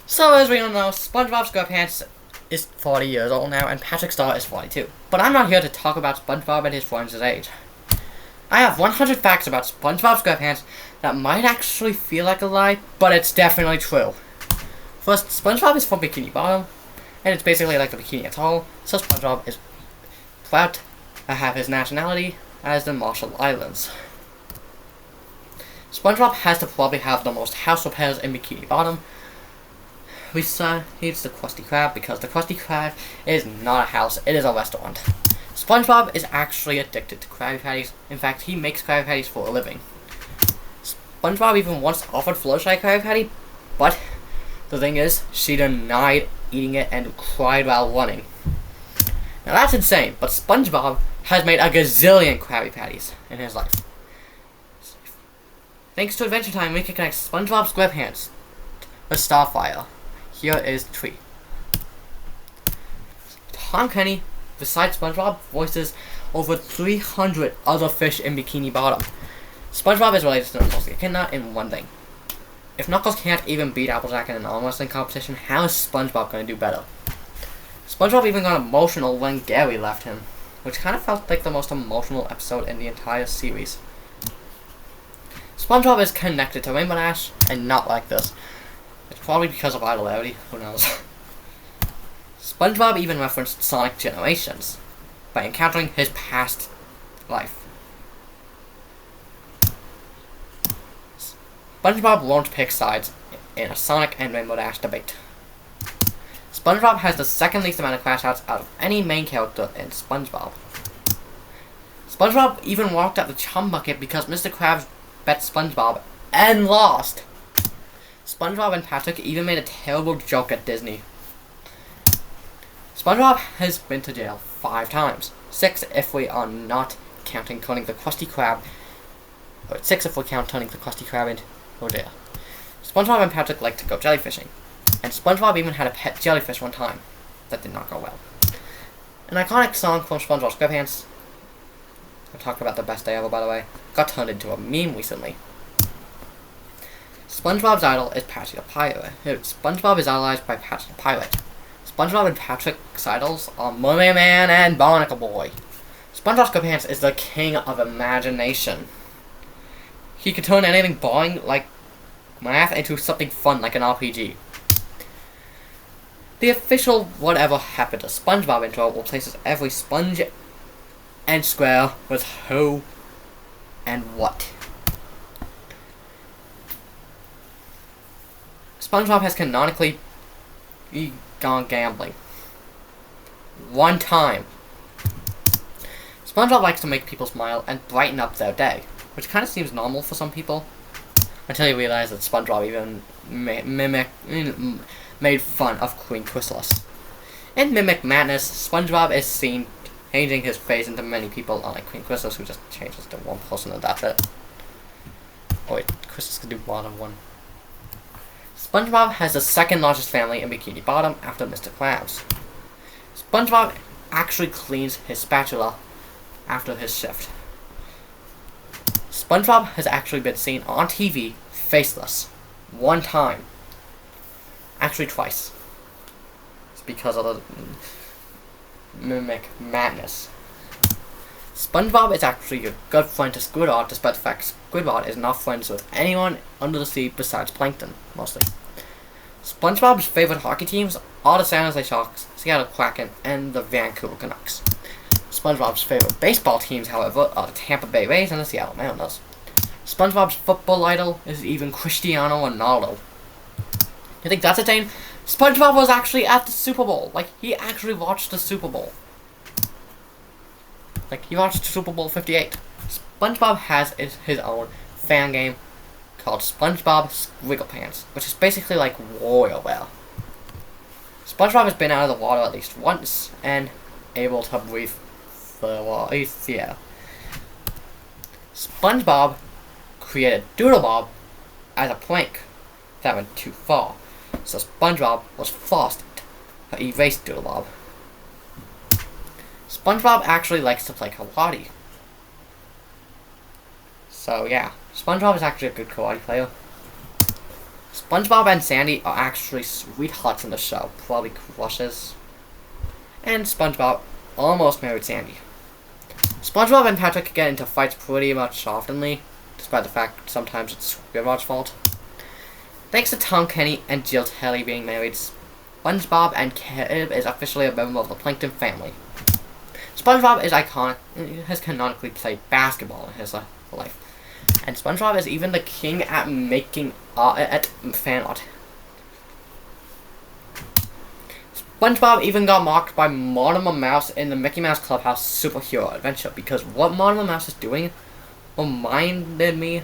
So, as we all know, SpongeBob SquarePants is 40 years old now, and Patrick Star is 42. But I'm not here to talk about SpongeBob and his friends' age. I have 100 facts about SpongeBob SquarePants that might actually feel like a lie, but it's definitely true. First, SpongeBob is from Bikini Bottom, and it's basically like the Bikini Atoll, so SpongeBob is proud to have his nationality as the Marshall Islands. SpongeBob has to probably have the most house repairs in Bikini Bottom. Besides the Krusty Krab, because the Krusty Krab is not a house, it is a restaurant. SpongeBob is actually addicted to Krabby Patties. In fact, he makes Krabby Patties for a living. SpongeBob even once offered Fluttershy Krabby Patty, but the thing is, she denied eating it and cried while running. Now that's insane, but SpongeBob has made a gazillion Krabby Patties in his life. Thanks to Adventure Time, we can connect SpongeBob SquarePants with Starfire. Here is the tree. Tom Kenny, besides SpongeBob, voices over 300 other fish in Bikini Bottom. SpongeBob is related to Knuckles the Echidna in one thing. If Knuckles can't even beat Applejack in an arm wrestling competition, how is SpongeBob going to do better? SpongeBob even got emotional when Gary left him, which kind of felt like the most emotional episode in the entire series. SpongeBob is connected to Rainbow Dash, and not like this. It's probably because of popularity, who knows. SpongeBob even referenced Sonic Generations by encountering his past life. SpongeBob won't pick sides in a Sonic and Rainbow Dash debate. SpongeBob has the second least amount of crash outs out of any main character in SpongeBob. SpongeBob even walked out the chum bucket because Mr. Krabs bet SpongeBob and lost. SpongeBob and Patrick even made a terrible joke at Disney. SpongeBob has been to jail 5 times. 6 if we are not counting turning the Krusty Krab. Or 6 if we count turning the Krusty Krab into jail. SpongeBob and Patrick like to go jellyfishing. And SpongeBob even had a pet jellyfish one time. That did not go well. An iconic song from SpongeBob SquarePants, I talked about the best day ever, by the way, got turned into a meme recently. SpongeBob's idol is Patty the Pirate. SpongeBob is idolized by Patty the Pirate. SpongeBob and Patrick's idols are Mermaid Man and Barnacle Boy. SpongeBob SquarePants is the king of imagination. He can turn anything boring like math into something fun like an RPG. The official Whatever Happened to SpongeBob intro replaces every sponge and square with who and what. SpongeBob has canonically gone gambling. One time. SpongeBob likes to make people smile and brighten up their day, which kind of seems normal for some people, until you realize that SpongeBob even made fun of Queen Chrysalis. In Mimic Madness, SpongeBob is seen changing his face into many people, unlike Queen Chrysalis, who just changes to one person and that's it. Oh wait, Chrysalis can do more than one. SpongeBob has the second largest family in Bikini Bottom after Mr. Krabs. SpongeBob actually cleans his spatula after his shift. SpongeBob has actually been seen on TV faceless. One time. Actually twice. It's because of the Mimic Madness. SpongeBob is actually a good friend to Squidward, despite the fact Squidward is not friends with anyone under the sea besides Plankton, mostly. SpongeBob's favorite hockey teams are the San Jose Sharks, Seattle Kraken, and the Vancouver Canucks. SpongeBob's favorite baseball teams, however, are the Tampa Bay Rays and the Seattle Mariners. SpongeBob's football idol is even Cristiano Ronaldo. You think that's insane? SpongeBob was actually at the Super Bowl. Like, he actually watched the Super Bowl. Like, he watched Super Bowl 58. SpongeBob has his own fan game called SpongeBob SquarePants, which is basically like WarioWare. SpongeBob has been out of the water at least once and able to breathe the air. SpongeBob created Doodlebob as a prank that went too far, so SpongeBob was forced to erase Doodlebob. SpongeBob actually likes to play karate. So yeah, SpongeBob is actually a good karate player. SpongeBob and Sandy are actually sweethearts in the show, probably crushes. And SpongeBob almost married Sandy. SpongeBob and Patrick get into fights pretty much oftenly, despite the fact sometimes it's Squidward's fault. Thanks to Tom Kenny and Jill Kelly being married, SpongeBob and Kib is officially a member of the Plankton family. SpongeBob has canonically played basketball in his life. And SpongeBob is even the king at making fan art. SpongeBob even got mocked by Mortimer Mouse in the Mickey Mouse Clubhouse Superhero Adventure because what Mortimer Mouse is doing reminded me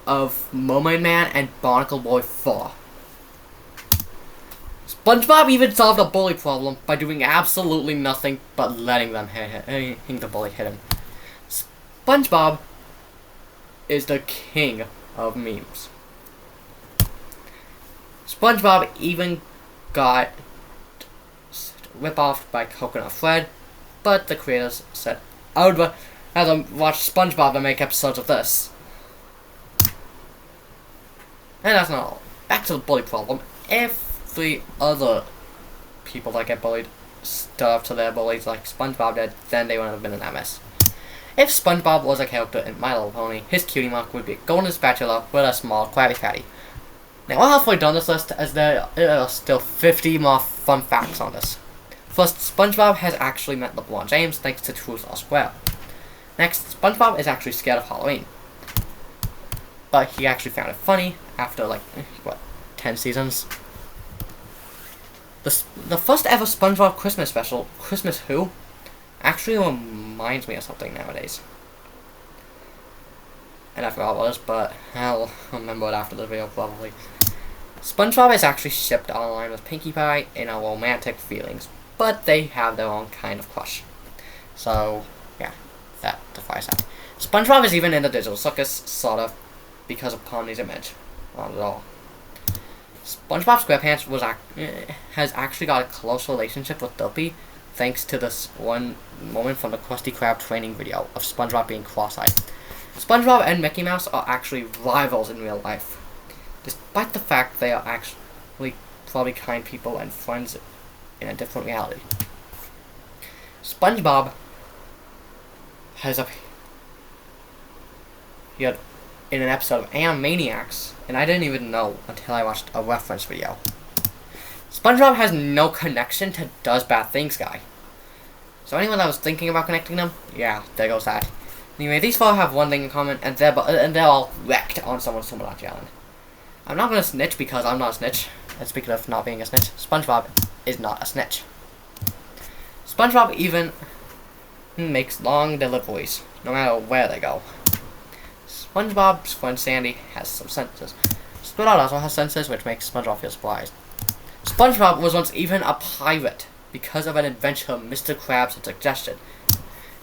of Mermaid Man and Barnacle Boy 4. SpongeBob even solved a bully problem by doing absolutely nothing but letting the bully hit him. SpongeBob is the king of memes. SpongeBob even got rip-off by Coconut Fred, but the creators said, I would rather watch SpongeBob than make episodes of this. And that's not all. Back to the bully problem. If the other people that get bullied stood up to their bullies like SpongeBob did, then they wouldn't have been in that mess. If SpongeBob was a character in My Little Pony, his cutie mark would be a golden spatula with a small Krabby Patty. Now, we're halfway done this list, as there are still 50 more fun facts on this. First, SpongeBob has actually met LeBron James thanks to Truth or Square. Next, SpongeBob is actually scared of Halloween. But he actually found it funny after, 10 seasons. The first ever SpongeBob Christmas special, Christmas Who, actually reminds me of something nowadays. And I forgot what it is, but I'll remember it after the video probably. SpongeBob is actually shipped online with Pinkie Pie in a romantic feelings, but they have their own kind of crush. So, yeah, that defies that. SpongeBob is even in the digital circus, sort of, because of Pomni's image. Not at all. SpongeBob SquarePants has actually got a close relationship with Dopey, thanks to this one moment from the Krusty Krab training video of SpongeBob being cross-eyed. SpongeBob and Mickey Mouse are actually rivals in real life, despite the fact they are actually probably kind people and friends in a different reality. SpongeBob has appeared in an episode of Animaniacs, and I didn't even know until I watched a reference video. SpongeBob has no connection to Does Bad Things guy. So anyone that was thinking about connecting them, yeah, there goes that. Anyway, these four have one thing in common, and they're all wrecked on someone's Tomodachi Island. I'm not gonna snitch because I'm not a snitch. And speaking of not being a snitch, SpongeBob is not a snitch. SpongeBob even makes long deliveries, no matter where they go. SpongeBob's friend Sandy has some senses. Squidward also has senses, which makes SpongeBob feel surprised. SpongeBob was once even a pirate because of an adventure Mr. Krabs had suggested.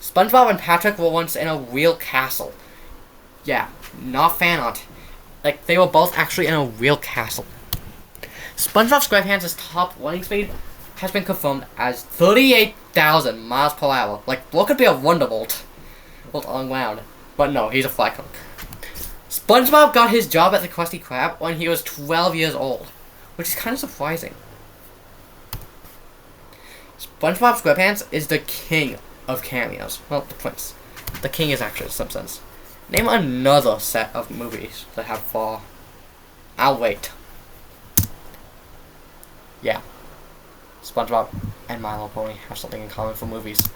SpongeBob and Patrick were once in a real castle. Yeah, not fan art. They were both actually in a real castle. SpongeBob SquarePants' top running speed has been confirmed as 38,000 miles per hour. What could be a Wonderbolt? On ground. But no, he's a fly cook. SpongeBob got his job at the Krusty Krab when he was 12 years old, which is kind of surprising. SpongeBob SquarePants is the king of cameos. Well, the prince. The king is actually The Simpsons. Name another set of movies that have 4. I'll wait. Yeah. SpongeBob and My Little Pony have something in common for movies.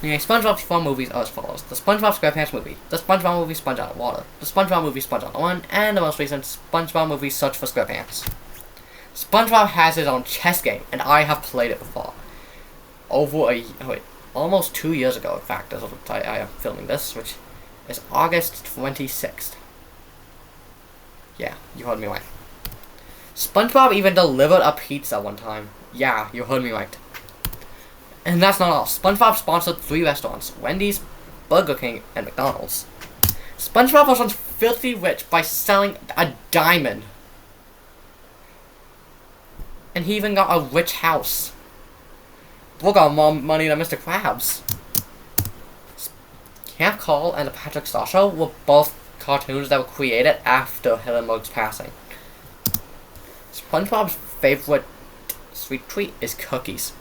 Anyway, SpongeBob's 4 movies are as follows. The SpongeBob SquarePants movie, the SpongeBob movie Sponge Out of Water, the SpongeBob movie Sponge Out of One, and the most recent SpongeBob movie Search for SquarePants. SpongeBob has his own chess game, and I have played it before. Almost 2 years ago, in fact, as I am filming this, which is August 26th. Yeah, you heard me right. SpongeBob even delivered a pizza one time. Yeah, you heard me right. And that's not all. SpongeBob sponsored 3 restaurants: Wendy's, Burger King, and McDonald's. SpongeBob was once filthy rich by selling a diamond. And he even got a rich house. We'll got more money than Mr. Krabs. Camp Call and the Patrick Star Show were both cartoons that were created after Hillenburg's passing. SpongeBob's favorite sweet treat is cookies,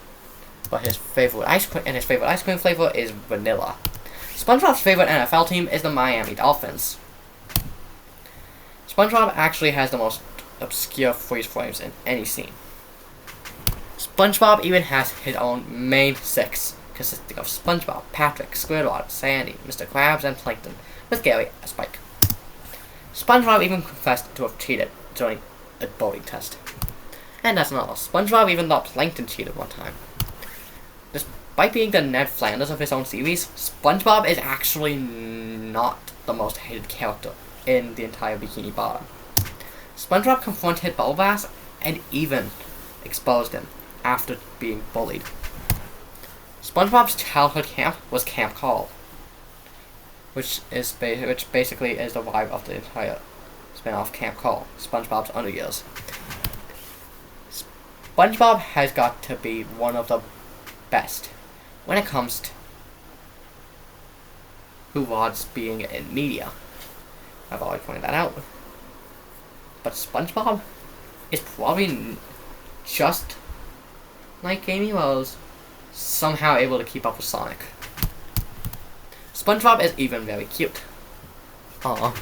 but his favorite ice cream flavor is vanilla. SpongeBob's favorite NFL team is the Miami Dolphins. SpongeBob actually has the most obscure freeze frames in any scene. SpongeBob even has his own main six, consisting of SpongeBob, Patrick, Squidward, Sandy, Mr. Krabs, and Plankton, with Gary as Spike. SpongeBob even confessed to have cheated during a bowling test. And that's not all. SpongeBob even thought Plankton cheated one time. Despite being the Ned Flanders of his own series, SpongeBob is actually not the most hated character in the entire Bikini Bottom. SpongeBob confronted Bubblebass and even exposed him after being bullied. SpongeBob's childhood camp was Camp Call, which basically is the vibe of the entire spin-off Camp Call, SpongeBob's Underyears. SpongeBob has got to be one of the best when it comes to who was being in media. I've already pointed that out. But SpongeBob is probably just like Amy Rose, somehow able to keep up with Sonic. SpongeBob is even very cute. Aww.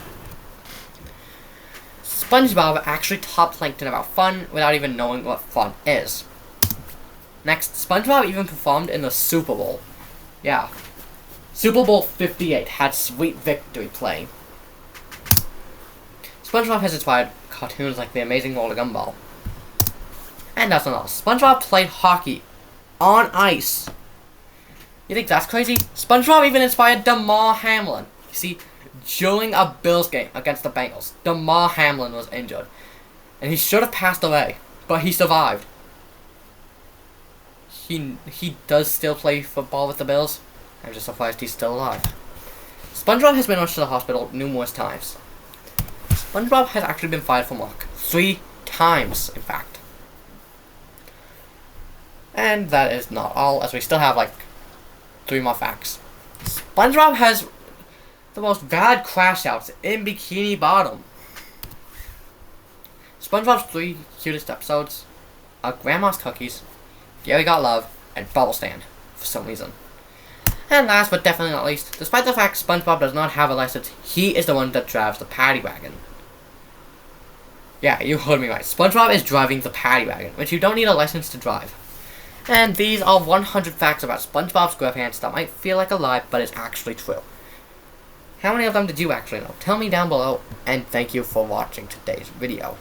SpongeBob actually taught Plankton about fun without even knowing what fun is. Next, SpongeBob even performed in the Super Bowl. Yeah. Super Bowl 58 had Sweet Victory playing. SpongeBob has inspired cartoons like The Amazing World of Gumball. And that's not all. SpongeBob played hockey on ice. You think that's crazy? SpongeBob even inspired Damar Hamlin. You see, during a Bills game against the Bengals, Damar Hamlin was injured. And he should have passed away, but he survived. He does still play football with the Bills. I'm just surprised he's still alive. SpongeBob has been rushed to the hospital numerous times. SpongeBob has actually been fired from work 3 times, in fact. And that is not all, as we still have like 3 more facts. SpongeBob has the most bad crash outs in Bikini Bottom. SpongeBob's 3 cutest episodes are Grandma's Cookies, Gary Got Love, and Bubble Stand, for some reason. And last but definitely not least, despite the fact SpongeBob does not have a license, he is the one that drives the paddy wagon. Yeah, you heard me right. SpongeBob is driving the paddy wagon, which you don't need a license to drive. And these are 100 facts about SpongeBob SquarePants that might feel like a lie, but is actually true. How many of them did you actually know? Tell me down below, and thank you for watching today's video.